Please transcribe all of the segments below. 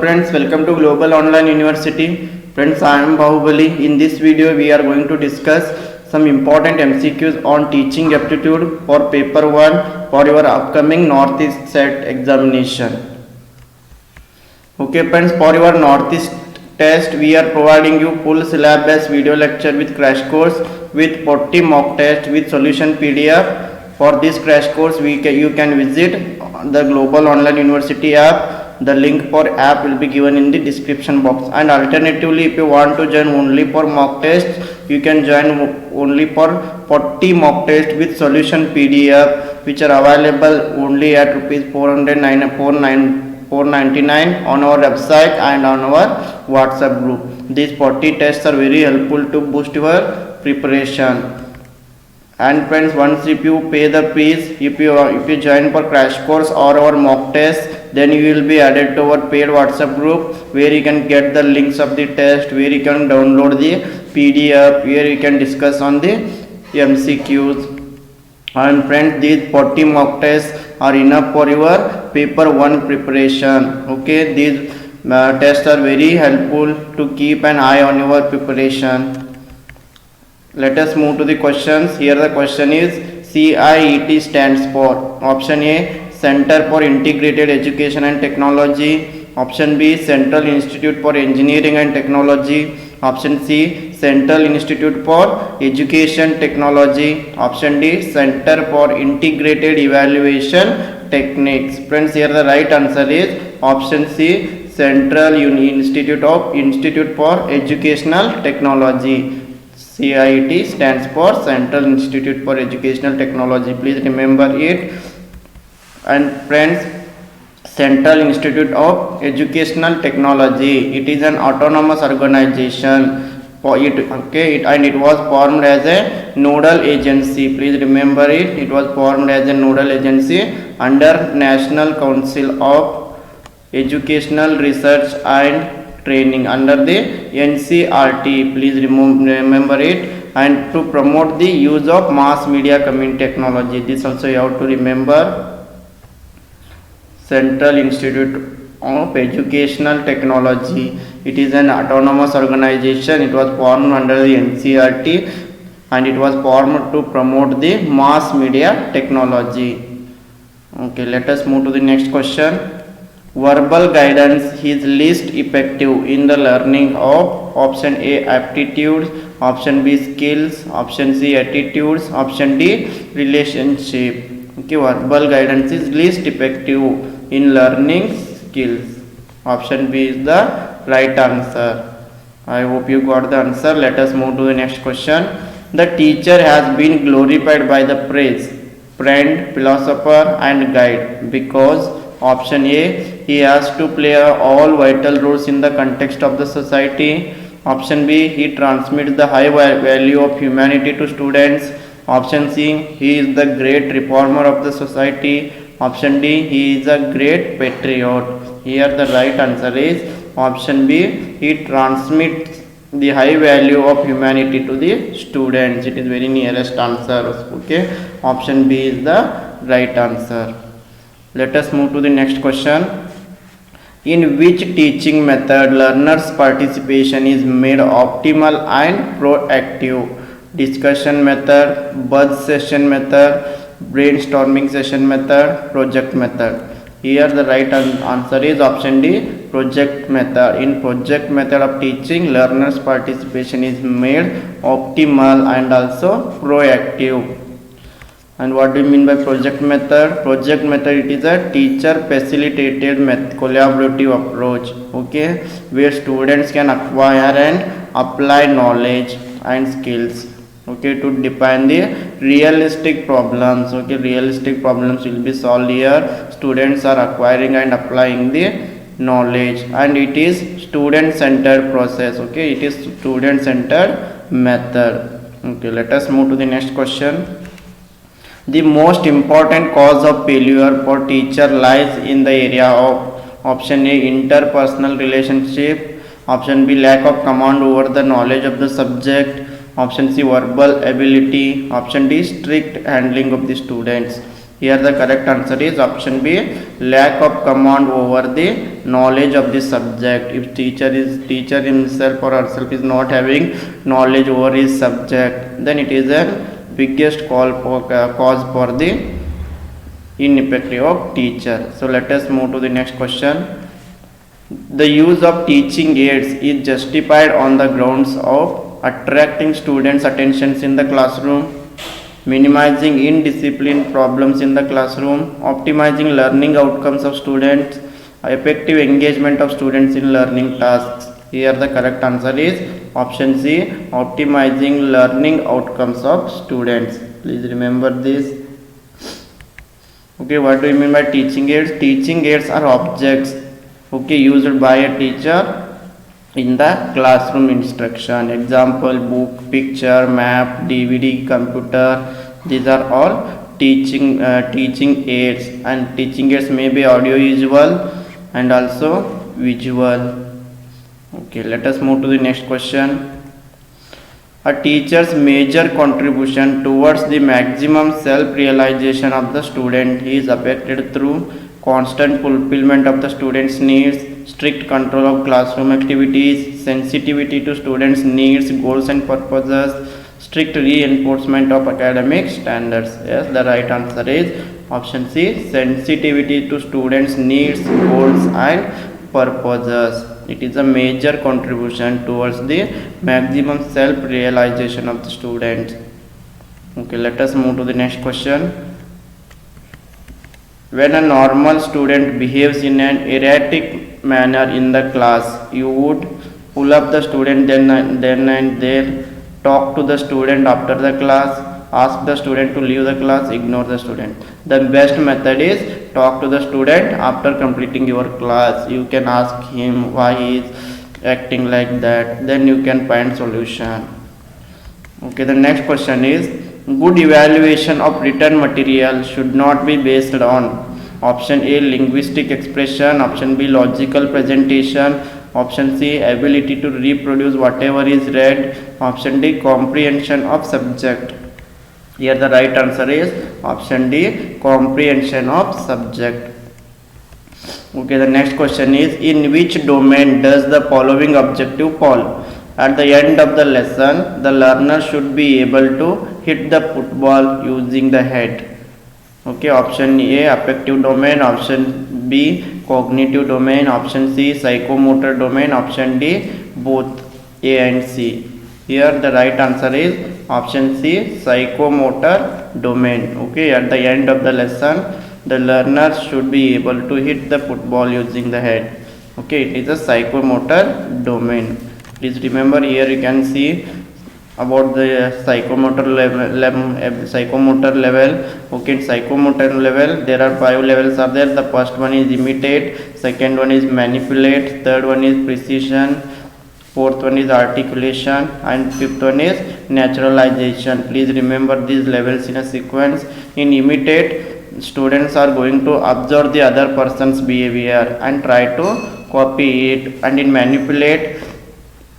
Friends, welcome to Global Online University. Friends, I am Bahubali. In this video, we are going to discuss some important MCQs on teaching aptitude for paper 1 for your upcoming North East Set examination. Okay, friends, for your North East test, we are providing you full syllabus video lecture with crash course with 40 mock test with solution PDF. For this crash course, you can visit the Global Online University app. The link for app will be given in the description box, and alternatively if you want to join only for mock test, you can join only for 40 mock test with solution PDF, which are available only at rupees 499 on our website and on our WhatsApp group. These 40 tests are very helpful to boost your preparation. And friends, once if you pay the fees, if you join for crash course or our mock test, then you will be added to our paid WhatsApp group where you can get the links of the test, where you can download the PDF, where you can discuss on the MCQs. And friends, these 40 mock tests are enough for your paper 1 preparation. Okay, these tests are very helpful to keep an eye on your preparation. Let us move to the questions. Here the question is CIET stands for option A, Center for Integrated Education and Technology. Option B, Central Institute for Engineering and Technology. Option C, Central Institute for Education Technology. Option D, Center for Integrated Evaluation Techniques. Friends, here the right answer is option C, Central Institute for Educational Technology. CIET stands for Central Institute for Educational Technology. Please remember it. And friends, Central Institute of Educational Technology, it is an autonomous organization and it was formed as a nodal agency. Please remember it. It was formed as a nodal agency under National Council of Educational Research and Training under the NCRT. Please remember it. And to promote the use of mass media community technology, this also you have to remember. Central Institute of Educational Technology, it is an autonomous organization. It was formed under the NCRT and it was formed to promote the mass media technology. Okay, let us move to the next question. Verbal guidance is least effective in the learning of option A, aptitudes, option B, skills, option C, attitudes, option D, relationship. Okay, verbal guidance is least effective in learning skills. Option B is the right answer. I hope you got the answer. Let us move to the next question. The teacher has been glorified by the praise, friend, philosopher and guide because option A, he has to play all vital roles in the context of the society. Option B, he transmits the high value of humanity to students. Option C, he is the great reformer of the society. Option D, he is a great patriot. Here the right answer is option B, he transmits the high value of humanity to the students. It is very nearest answer. Okay, option B is the right answer. Let us move to the next question. In which teaching method learners' participation is made optimal and proactive? Discussion method, buzz session method, brainstorming session method, project method. Here the right answer is option D, project method. In project method of teaching, learners' participation is made optimal and also proactive. And what do you mean by project method? Project method, it is a teacher facilitated collaborative approach, okay, where students can acquire and apply knowledge and skills, okay, to define the realistic problems. Okay, realistic problems will be solved here. Students are acquiring and applying the knowledge, and it is student centered process. Okay, it is student centered method. Okay, let us move to the next question. The most important cause of failure for teacher lies in the area of option A, interpersonal relationship, option B, lack of command over the knowledge of the subject, option C, verbal ability, option D, strict handling of the students. Here the correct answer is option B, lack of command over the knowledge of the subject. If teacher himself or herself is not having knowledge over his subject, then it is a biggest cause for the ineffective of teacher. So let us move to the next question. The use of teaching aids is justified on the grounds of attracting students' attentions in the classroom, minimizing indiscipline problems in the classroom, optimizing learning outcomes of students, effective engagement of students in learning tasks. Here the correct answer is option C, optimizing learning outcomes of students. Please remember this. Okay, what do you mean by teaching aids? Teaching aids are objects, okay, used by a teacher in the classroom instruction. Example, book, picture, map, DVD, computer. These are all teaching aids, and teaching aids may be audio visual and also visual. Okay, let us move to the next question. A teacher's major contribution towards the maximum self-realization of the student is affected through constant fulfillment of the student's needs, strict control of classroom activities, sensitivity to students' needs, goals and purposes, strict reinforcement of academic standards. Yes, the right answer is option C, sensitivity to students' needs, goals and purposes. It is a major contribution towards the maximum self-realization of the student. Okay, let us move to the next question. When a normal student behaves in an erratic manner in the class, you would pull up the student then and there, talk to the student after the class, ask the student to leave the class, ignore the student. The best method is talk to the student after completing your class. You can ask him why he is acting like that, then you can find solution. Okay, the next question is, good evaluation of written material should not be based on option A, linguistic expression, option B, logical presentation, option C, ability to reproduce whatever is read, option D, comprehension of subject. Here the right answer is option D, comprehension of subject. Okay, the next question is, in which domain does the following objective fall? At the end of the lesson, the learner should be able to hit the football using the head. Okay, option A, affective domain, option B, cognitive domain, option C, psychomotor domain, option D, both A and C. Here the right answer is option C, psychomotor domain. Okay, at the end of the lesson, the learner should be able to hit the football using the head. Okay, it is a psychomotor domain. Please remember, here you can see about the psychomotor level. Okay, in psychomotor level there are 5 levels are there. The first one is imitate, second one is manipulate, third one is precision, fourth one is articulation, and fifth one is naturalization. Please remember these levels in a sequence. In imitate, students are going to observe the other person's behavior and try to copy it. And in manipulate,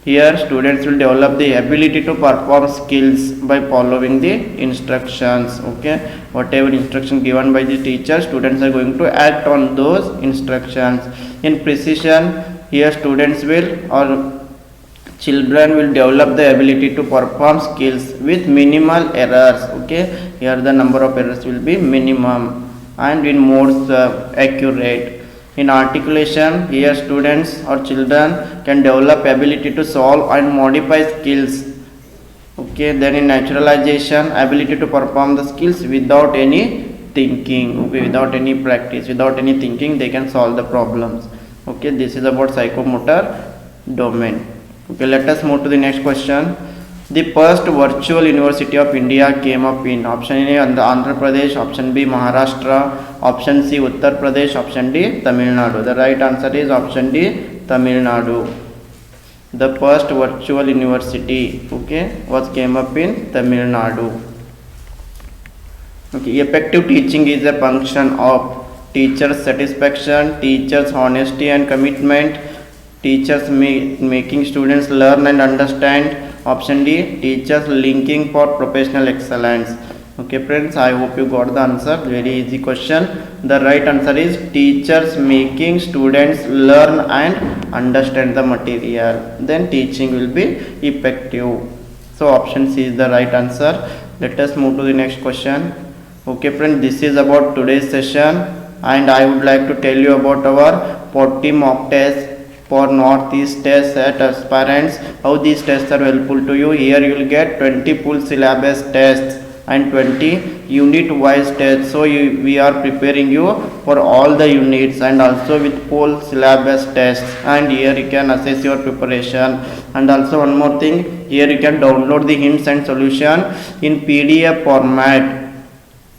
here students will develop the ability to perform skills by following the instructions. Okay, whatever instruction given by the teacher, students are going to act on those instructions. In precision, here students will or children will develop the ability to perform skills with minimal errors. Okay, here the number of errors will be minimum and in more accurate. In articulation, here students or children can develop ability to solve and modify skills. Okay, then in naturalization, ability to perform the skills without any thinking. Okay, without any practice, without any thinking, they can solve the problems. Okay, this is about psychomotor domain. Okay, let us move to the next question. The first virtual university of India came up in option A, Andhra Pradesh, option B, Maharashtra, option C, Uttar Pradesh, option D, Tamil Nadu. The right answer is option D, Tamil Nadu. The first virtual university, okay, was came up in Tamil Nadu. Okay, effective teaching is a function of teacher's satisfaction, teacher's honesty and commitment, teachers making students learn and understand. Option D, teachers linking for professional excellence. Okay friends, I hope you got the answer. Very easy question. The right answer is teachers making students learn and understand the material, then teaching will be effective. So option C is the right answer. Let us move to the next question. Okay friends, this is about today's session, and I would like to tell you about our 40 mock tests for North East Set Aspirants. How these tests are helpful to you. Here you will get 20 full syllabus tests and 20 unit wise tests. So we are preparing you for all the units and also with full syllabus tests, and here you can assess your preparation. And also one more thing, here you can download the hints and solution in PDF format,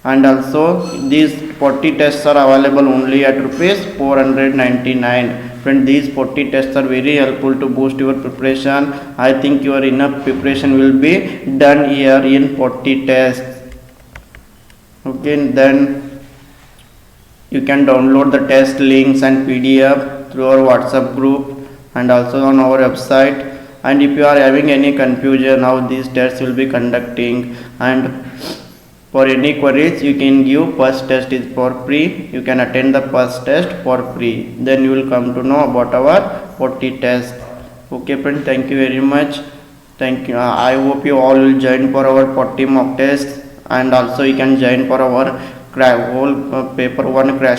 and also these 40 tests are available only at rupees 499. Friend, these 40 tests are very helpful to boost your preparation. I think your enough preparation will be done here in 40 tests. Okay, then you can download the test links and PDF through our WhatsApp group and also on our website. And if you are having any confusion how these tests will be conducting, and for any queries, you can give first test is for free. You can attend the first test for free. Then you will come to know about our 40 tests. Okay friends, thank you very much. Thank you. I hope you all will join for our 40 mock tests, and also you can join for our whole paper 1 crash